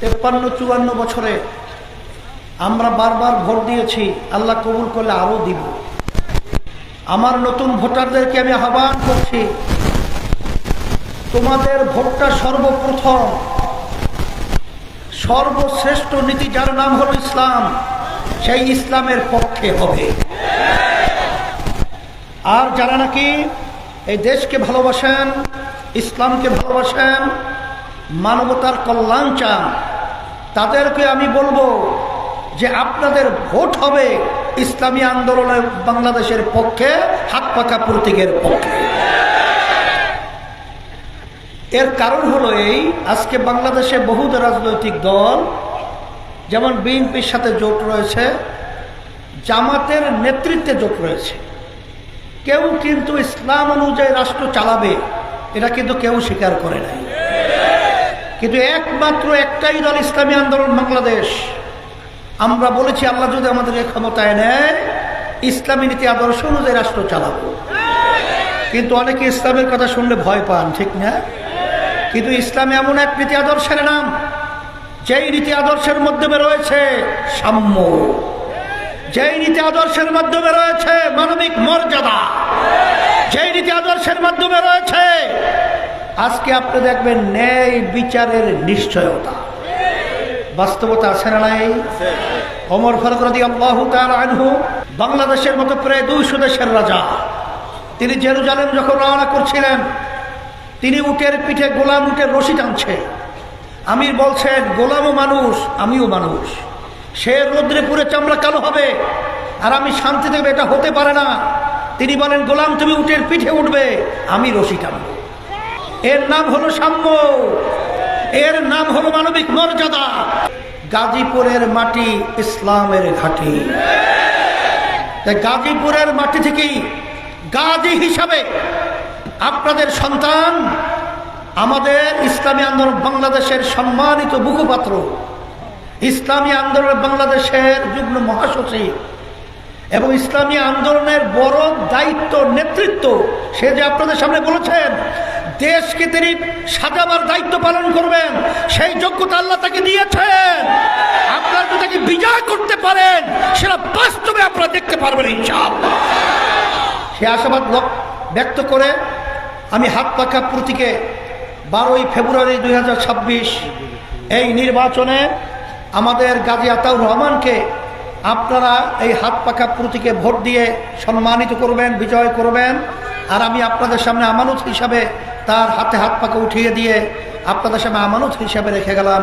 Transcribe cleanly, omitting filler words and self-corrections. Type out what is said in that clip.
53-54 বছরে আমরা বারবার ভোট দিয়েছি, আল্লাহ কবুল করলে আরো দিব। আমার নতুন ভোটারদেরকে আমি আহ্বান করছি, তোমাদের ভোটটা সর্বপ্রথম সর্বশ্রেষ্ঠ নীতি যার নাম হলো ইসলাম, সেই ইসলামের পক্ষে হবে। আর যারা নাকি এই দেশকে ভালোবাসেন, ইসলামকে ভালোবাসেন, মানবতার কল্যাণ চান, তাদেরকে আমি বলবো যে আপনাদের ভোট হবে ইসলামী আন্দোলনের বাংলাদেশের পক্ষে, হাত পাকা প্রতীকের পক্ষে। এর কারণ হলো এই, আজকে বাংলাদেশে বহু রাজনৈতিক দল, যেমন বিএনপির সাথে জোট রয়েছে, জামাতের নেতৃত্বে জোট রয়েছে, কেউ কিন্তু ইসলাম অনুযায়ী রাষ্ট্র চালাবে এটা কিন্তু কেউ স্বীকার করে নাই। কিন্তু একমাত্র একটাই দল, ইসলামী আন্দোলন বাংলাদেশ। আমরা বলেছি আল্লাহ যদি আমাদের ক্ষমতায় নেয়, ইসলামী নীতি আদর্শ অনুযায়ী রাষ্ট্র চালাবো। কিন্তু অনেকে ইসলামের কথা শুনলে ভয় পান, ঠিক না? কিন্তু ইসলামে এমন এক নীতি আদর্শের নাম, যেই নীতি আদর্শের মাধ্যমে রয়েছে সাম্য, যেই নীতি আদর্শের মাধ্যমে রয়েছে মানবিক মর্যাদা, যেই নীতি আদর্শের মাধ্যমে রয়েছে আজকে আপনি দেখবেন ন্যায় বিচারের নিশ্চয়তা। বাস্তবতা আছে না নাই? ওমর ফারুক রাদিয়াল্লাহু তাআলা আনহু বাংলাদেশের মতো প্রায় 200 দেশের রাজা, তিনি জেরুজালেম যখন রওনা করছিলেন, তিনি উটের পিঠে গোলাম উটের রশি টানছে। আমির বলছেন, গোলামও মানুষ, আমিও মানুষ, সে রোদ্রে পুড়ে চামড়া কালো হবে আর আমি শান্তি দেবে, এটা হতে পারে না। তিনি বলেন, গোলাম তুমি উটের পিঠে উঠবে, আমি রশি টানবো। এর নাম হলো সাম্য, এর নাম হলো মানবিক মর্যাদা। গাজীপুরের মাটি ইসলামের ঘাঁটি। তাই গাজীপুরের মাটি থেকেই গাজী হিসাবে আপনাদের সন্তান আমাদের ইসলামী আন্দোলন বাংলাদেশের সম্মানিত মুখপাত্র, ইসলামী আন্দোলন বাংলাদেশের যুগ্ম মহাসচিব এবং ইসলামী আন্দোলনের বড় দায়িত্ব নেতৃত্ব, সে যে আপনাদের সামনে বলেছেন দেশকে তিনি সাজাবার দায়িত্ব পালন করবেন, সেই যোগ্যতা আল্লাহ তাকে দিয়েছেন। আপনারা যদি তাকে বিজয় করতে পারেন, সেটা বাস্তবে আপনারা দেখতে পারবেন ইনশাআল্লাহ। সে আশাবাদ ব্যক্ত করে আমি হাত পাকা প্রতীকে 12ই ফেব্রুয়ারি 2026 এই নির্বাচনে আমাদের গাজী আতাউর রহমানকে আপনারা এই হাত পাকা প্রতীকে ভোট দিয়ে সম্মানিত করবেন, বিজয় করবেন। আর আমি আপনাদের সামনে আমানত হিসাবে তার হাতে হাত পাকা উঠিয়ে দিয়ে আপনাদের সামনে আমানত হিসাবে রেখে গেলাম।